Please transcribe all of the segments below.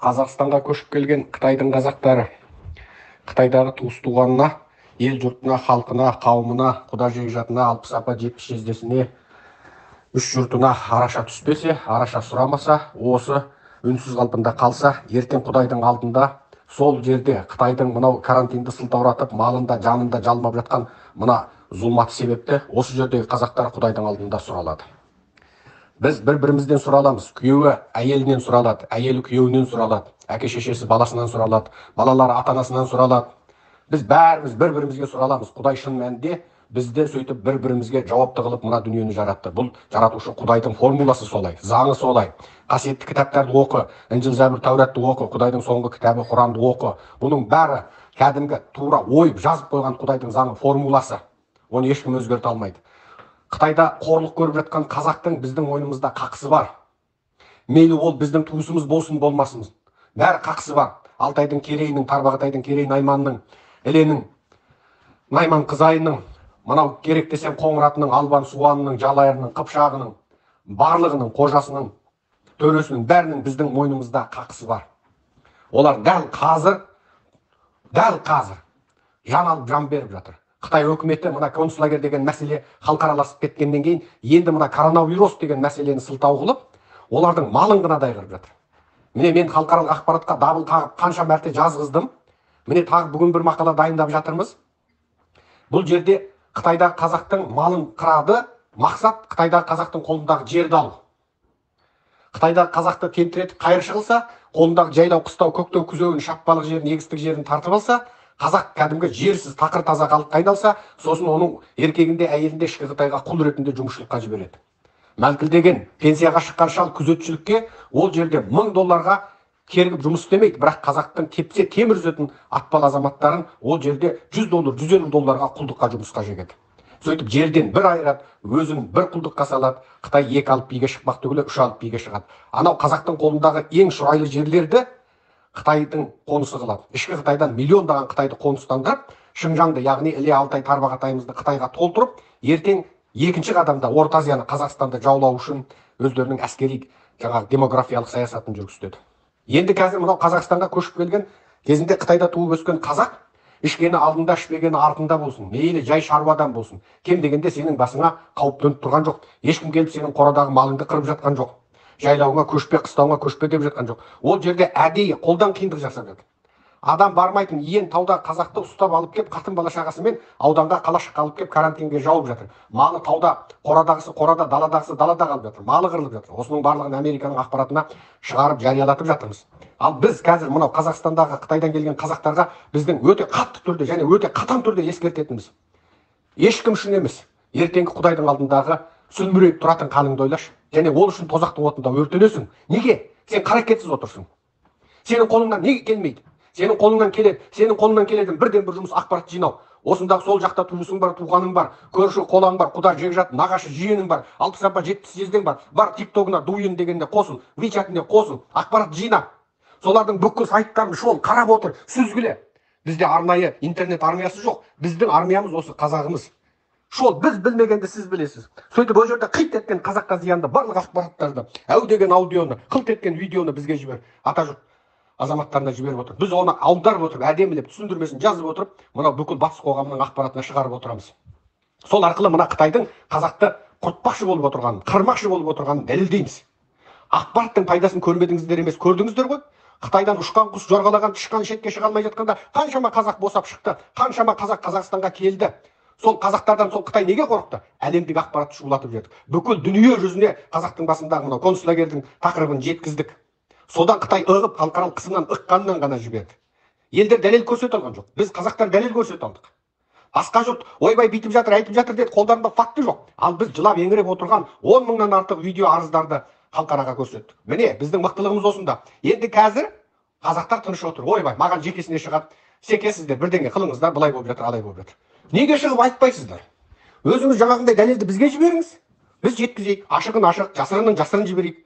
Қазақстанға көшіп келген Қытайдың қазақтары Қытайдағы туыс-туғанына, ел жұртына, халқына, қауымына, құда жекжатына, алпыс апа жетпіс жездесіне, үш жұртына араша түспесе, араша сұрамаса, осы үнсіз қалпында қалса, ертең Құдайдың алдында сол жерде Қытайдың мынау карантинді сылтауратып, малында, жанында жалмап жатқан мына зұлматы себепті осы жердегі қазақтар Құдайдың алдында сұралады. Біз бір-бірімізден сұраламыз. Күйеуі әйелінен сұралады, әйелі күйеуінен сұралады, әке-шешесі баласынан сұралады, балалары ата-анасынан сұралады. Біз бәріміз бір-бірімізге сұраламыз. Құдай шын мәнінде бізді сөйтіп бір-бірімізге жауапты қылып мына дүниені жаратты. Бұл жаратушы Құдайдың формуласы солай, заңы солай. Қасиетті кітаптарды оқы, Інжіл, Зәбір, Тәуратты оқы, Құдайдың соңғы кітабы Құранды оқы. Бұның бәрі кәдімгі тура ойып жазып қойған Құдайдың заңы, формуласы. Оны ешкім өзгерте алмайды. Қытайда қорлық көріп жатқан қазақтың біздің ойнымызда қақысы бар. Мейлі ол біздің туысымыз болсын болмасын, бәрі қақысы бар. Алтайдың Керейінің, Тарбағатайдың Керей Найманның, Іленің, Найман Қызайының, мынау керек десем Қоңыратының, Албан Суанының, Жалайырының, Қыпшағының, барлығының, Қожасының, Төресінің, бәрінің біздің мойнымызда қақысы бар. Олар дәл қазір жан алып жан беріп жатыр. Қытай өкіметі мына концлагер деген мәселе халықараласып кеткеннен кейін енді мына коронавирус деген мәселені сылтау қылып, олардың малын қынадай қырып жатыр. Міне мен халықаралық ақпаратқа дабыл қағып қанша мәрте жазғыздым. Міне тағы бүгін бір мақала дайындап жатырмыз. Бұл жерде Қытайдағы қазақтың малын қырады, мақсат Қытайдағы қазақтың қолындағы жерді алу. Қытайдағы қазақты тентіретіп қайыршы қылса, қолындағы жайлау, қыстау, көктеу, күзеуін, шаппалық жерін, егістік жерін тартып алса, қазақ кәдімгі жерсіз тақыр таза халыққа айналса, сосын оның еркегінде, әйелінде ішкі Қытайға құл ретінде жұмысшылыққа жібереді. Мәлкілдеген пенсияға шыққан шал күзетшілікке ол жерде $1000 кергіп жұмыс істемейді, бірақ қазақтың тепсе темір үзетін атпал азаматтарын ол жерде $100, $150 құлдыққа жұмысқа жегеді. Сөйтіп жерден бір айырады, өзін бір құлдыққа салады. Қытай 2 алып биге шықпақ түгілі 3 алып биге шығады. Анау қазақтың қолындағы ең шұрайлы жерлерді Қытайдың қонысы қылады. Ішкі Қытайдан миллиондаған Қытайды қоныстандырып, Шыңжаңды, яғни Іле, Алтай, Тарбағатайымызды Қытайға толтырып, ертең екінші қадамда Орта Азияны, Қазақстанды жаулау үшін өздерінің әскери демографиялық саясатын жүргізеді. Енді қазір мынау Қазақстанға көшіп келген кезінде Қытайда туып өскен қазақ ішкені алдында, ішпегені артында болсын, мейлі жай шаруадан болсын, кем дегенде сенің басыңа қауіп төніп тұрған жоқ. Ешкім келіп сенің қорадағы малыңды қырып жатқан жоқ. Жайлауыңа көшпе, қыстауыңа көшпе деп жатқан жоқ. Ол жерде әдейі қолдан қиындық жасап жатыр. Адам бармайтын иен тауда қазақты ұстап алып кеп, қатын бала шағасымен ауданға қалашыққа алып кеп карантинге жауып жатыр. Малы тауда, қорадағысы қорада, даладағысы далада қалып жатыр. Малы қырылып жатыр. Осының барлығын Американың ақпаратына шығарып жариялатып жатырмыз. Ал біз қазір мынау Қазақстандағы Қытайдан келген қазақтарға біздің өте қатты түрде және өте қатаң түрде ескертетініміз. Ешкім үшін емес, ертеңгі Құдайдың алдындағы сүлмірейіп тұратын қаныңды ойлашы. Және ол үшін тозақтың отында өртенесің. Неге? Сен қарекетсіз отырсың. Сенің қолыңнан неге келмейді? Сенің қолыңнан келеді бірден бір жұмыс ақпарат жинау. Осындағы сол жақта туысың бар, туғаның бар, көрші қолаң бар, құда жекжат, нағашы жиенің бар, 60 апа 70 жездең бар тиктогына дуйын дегенде қосын, вичатінде қосын, ақпарат жина. Солардың бүкіл сайттарын шол қарап отыр, сүзгіле. Бізде арнайы интернет армиясы жоқ. Біздің армиямыз осы қазағымыз. Шол біз білмегенді сіз білесіз. Сөйтіп ол жерде қит еткен қазаққа зиянды барлық ақпараттарды, әу деген аудионы, қылт еткен видеоны бізге жібер. Атажұрт азаматтарына жіберіп отыр. Біз оны аударып отырып, әдемілеп, түсіндірмесін жазып отырып, мынау бүкіл батыс қоғамының ақпаратына шығарып отырамыз. Сол арқылы мына Қытайдың қазақты құртпақшы болып отырғанын, қырмақшы болып отырғанын дәлелдейміз. Ақпараттың пайдасын көрмедіңіздер емес, көрдіңіздер ғой. Қытайдан ұшқан құс жорғалаған тышқан шетке шыға алмай жатқанда қаншама қазақ босап шықты, қаншама қазақ Қазақстанға келді. Сол қазақтардан сол Қытай неге қорықты? Әлемдік ақпаратты шулатып жатыр. Бүкіл дүние жүзіне қазақтың басындағы мынау концлагердің тақырыбын жеткіздік. Содан Қытай ығып, халықаралық қысымнан ыққанынан ғана жіберді. Елдер дәлел көрсете алған жоқ. Біз қазақтар дәлел көрсете алдық. Басқа жұрт ойбай бүйтіп жатыр, айтып жатыр деді, қолдарында факті жоқ. Ал біз жылап еңіреп отырған 10 мыңнан артық видео арыздарды халықараға көрсеттік. Міне, біздің мықтылығымыз осында. Енді қазір қазақтар тыныш отыр. Ойбай, маған жекесіне шығады. Секесіздер, бірдеңе қылыңыздар, былай болып жатыр, алай болып жатыр. Неге шығып айтпайсыздар? Өзіңіз жаңағындай дәлелді бізге жіберіңіз. Біз жеткізейік, ашығын ашық, жасырынын жасырын жіберейік.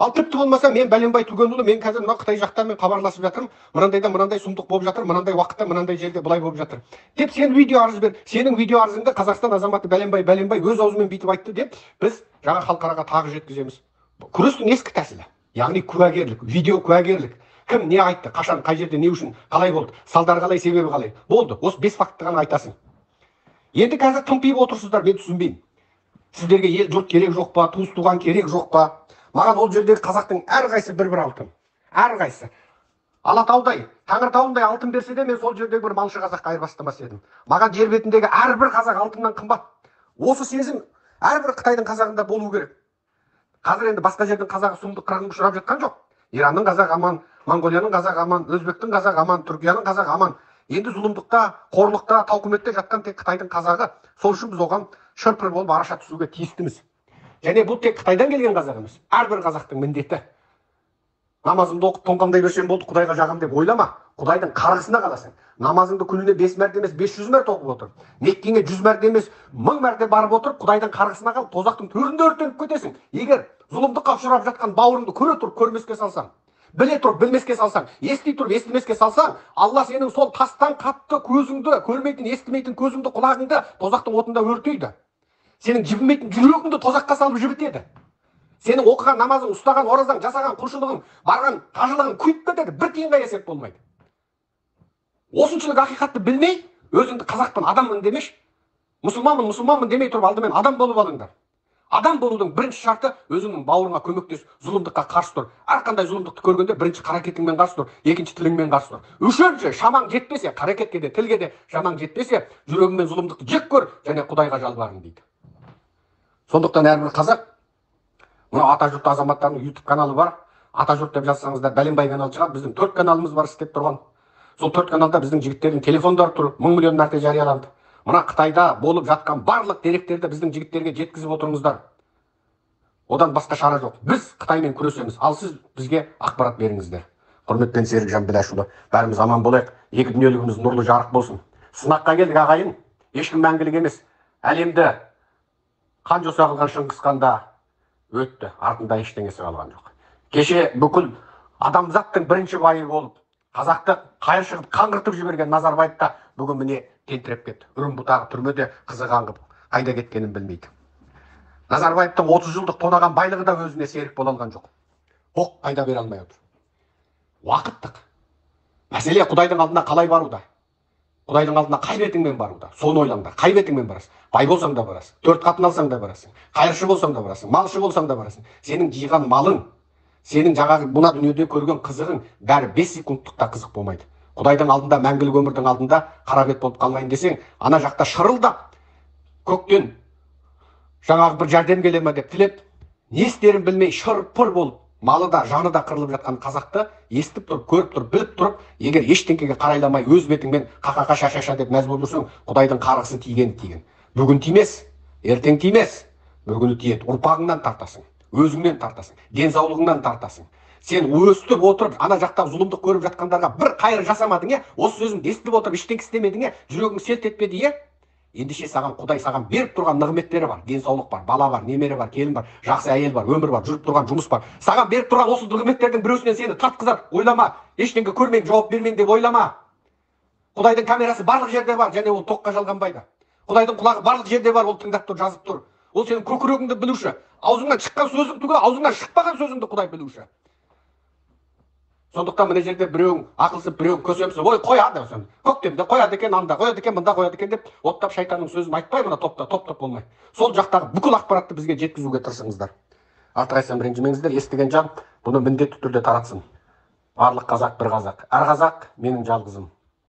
Ал тіпті болмаса мен Бәленбай Түгенұлы, мен қазір мына Қытай жақтармен хабарласып жатырмын. Мынандай сұмдық болып жатыр, мынандай уақытта, мынандай жерде былай болып жатыр. Деп сен видео арыз бер. Сенің видео арызыңды Қазақстан азаматы Бәленбай өз аузымен бүйтіп айтты деп біз жаңа халықараға тағы жеткіземіз. Күрестің ескі тәсілі. Яғни куәгерлік, видео куәгерлік. кім не айтты, қашан, қай жерде, не үшін, қалай болды, салдары қалай, себебі қалай. Болды, осы 5 факті ғана айтасың. Енді қазір тымпиып отырсыздар, мен түсінбеймін. Сіздерге ел жұрт керек жоқ па, туыс туған керек жоқ па? Маған ол жердегі қазақтың әрқайсысы бір алтын. Әрқайсысы. Алатаудай, Тәңіртауындай алтын берсе де, мен сол жердегі бір малшы қазаққа айырбастамас едім. Маған жер бетіндегі әрбір қазақ алтыннан қымбат. Осы сезім әрбір Қытайдың қазағында болу керек. Қазір енді басқа жердің қазағы сұмдық қырғынға ұшырап жатқан жоқ. Иранның қазағы аман, Монғолияның қазағы аман, Өзбектің қазағы аман, Түркияның қазағы аман. Енді зұлымдықта, қорлықта, тауқыметте жатқан тек Қытайдың қазағы. Сол үшін біз оған шыр-пыр болып араша түсуге тиістіміз. Және бұл тек Қытайдан келген қазақ емес. Әрбір қазақтың міндеті. Намазымды оқып тоңқаңдай берсем болды, Құдайға жағам деп ойлама. Құдайдың қарғысына қаласың. Намазыңды күніне 5 мәрте емес, 500 мәрте оқып отыр. Меккеге 100 мәрте емес, 1000 мәрте барып отыр, Құдайдың қарғысына қалып, тозақтың төрінде өртеніп кетесің. Егер зұлымдыққа ұшырап жатқан бауырыңды көре тұрып көрмеске салсаң, біле тұрып білмеске салсаң, ести тұрып естімеске салсаң, Алла сенің сол тастан қатты көзіңді, көрмейтін, естімейтін көзіңді, құлағыңды тозақтың отында өртейді. Сенің жібімейтін жүрегіңді тозаққа салып жібітеді. Сенің оқыған намазың, ұстаған оразаң, жасаған құлшылығың, барған қажылығың күйіп кетеді, бір тиынға есеп болмайды. Осыншылық ақиқатты білмей, өзіңді қазақпын, адаммын демеш, мұсылманмын демей тұрып алдымен адам болып алыңдар. Адам болудың бірінші шарты өзіңнің бауырыңа көмектес, зұлымдыққа қарсы тұр. Әрқандай зұлымдықты көргенде бірінші қарекетіңмен қарсы тұр, екінші тіліңмен қарсы тұр. Үшінші, шамаң жетпесе, қарекетке де, тілге де шамаң жетпесе, жүрегіңмен зұлымдықты жек көр және Құдайға жалбарың дейді. Сондықтан әрбір қазақ, мына Атажұрт азаматтарының YouTube каналы бар. Атажұрт деп жазсаңыздар бәленбай канал шығады. Біздің 4 каналымыз бар істеп тұрған. Сол 4 каналда біздің жігіттердің телефондары тұр, 1000 миллион мәрте жарияланды. Мына Қытайда болып жатқан барлық деректерді біздің жігіттерге жеткізіп отырыңыздар. Одан басқа шара жоқ. Біз Қытаймен күресеміз, ал сіз бізге ақпарат беріңіздер. Құрметпен Серікжан Біләшұлы, бәріміз аман болайық. Екі дүниелігіміз нұрлы жарық болсын. Сынаққа келдік ағайын. Ешкім мәңгілік емес. Әлемді қан жоса қылған Шыңғыс ханда өтті, артында ештеңесі қалған жоқ. Кеше бүкіл адамзаттың бірінші байы болып, қазақты қайыр шығып қаңғыртып жіберген Назарбаевта бүгін міне тентіреп кетті. Үрімбұтағы түрмеде қызы қаңғып, қайда кеткенін білмейді. Назарбаевтың 30 жылдық тонаған байлығы да өзіне серік бола алған жоқ. Оқ қайда бере алмай отыр. Уақыттық. Мәселе Құдайдың алдына қалай баруда? Құдайдың алдына қай бетіңмен баруда? Соны ойлаңдар. Қай бетіңмен барасың? Бай болсаң да барасың, 4 қатын алсаң да барасың, қайыршы болсаң да барасың, малшы болсаң да барасың. Сенің жиған малың, сенің жаңағы мына дүниеде көрген қызығың бәрі 5 секундтықта қызық болмайды. Құдайдың алдында, мәңгілік өмірдің алдында қара бет болып қалмайын десең, ана жақта шырылдап, көктен жаңағы бір жәрдем келе ме деп тілеп, не істерін білмей шыр-пыр болып, малы да, жаны да қырылып жатқан қазақты естіп тұрып, көріп тұрып, біліп тұрып, егер ештеңкеге қарайламай өз бетіңмен қақақа шашаша деп мәз болып жүрсең, Құдайдың қарғысы тиген. Бүгін тимес, ертең тимес, бір күні тиеді. Ұрпағыңнан тартасың, өзіңнен тартасың, денсаулығыңнан тартасың. Сен өстіп отырып, ана жақтағы зұлымдық көріп жатқандарға бір қайыр жасамадың, осы сөзіңді естіп отырып, ештеңе істемедің, жүрегің селт етпеді. Ендеше саған Құдай саған беріп тұрған нығметтері бар, денсаулық бар, бала бар, немере бар, келін бар, жақсы әйел бар, өмір бар, жүріп тұрған жұмыс бар. Саған беріп тұрған осы нығметтердің біреусінен сені тартқызар, ойлама, ештеңе көрмейін, жауап бермейін деп ойлама. Құдайдың камерасы барлық жерде бар, және ол тоққа жалғанбайды. Құдайдың құлағы барлық жерде бар, ол тыңдап тұр, жазып тұр. Ол сенің көкірегіңді білуші. Аузыңнан шыққан сөзің түгілі, аузыңнан шықпаған сөзіңді Құдай білуші. Сондықтан мына жерде біреуің ақылсып, біреуің көсемсіп, ой қояды, көктемде қояды екен, анда қояды екен, мында қояды екен деп оттап шайтанның сөзін айтпай, мына топ болмай. Сол жақтағы бүкіл ақпаратты бізге жеткізуге тырысыңыздар. Артық айтсам ренжімеңіздер, естіген жан бұны міндетті түрде таратсын. Барлық қазақ бір қазақ, әр қазақ менің жалғызым.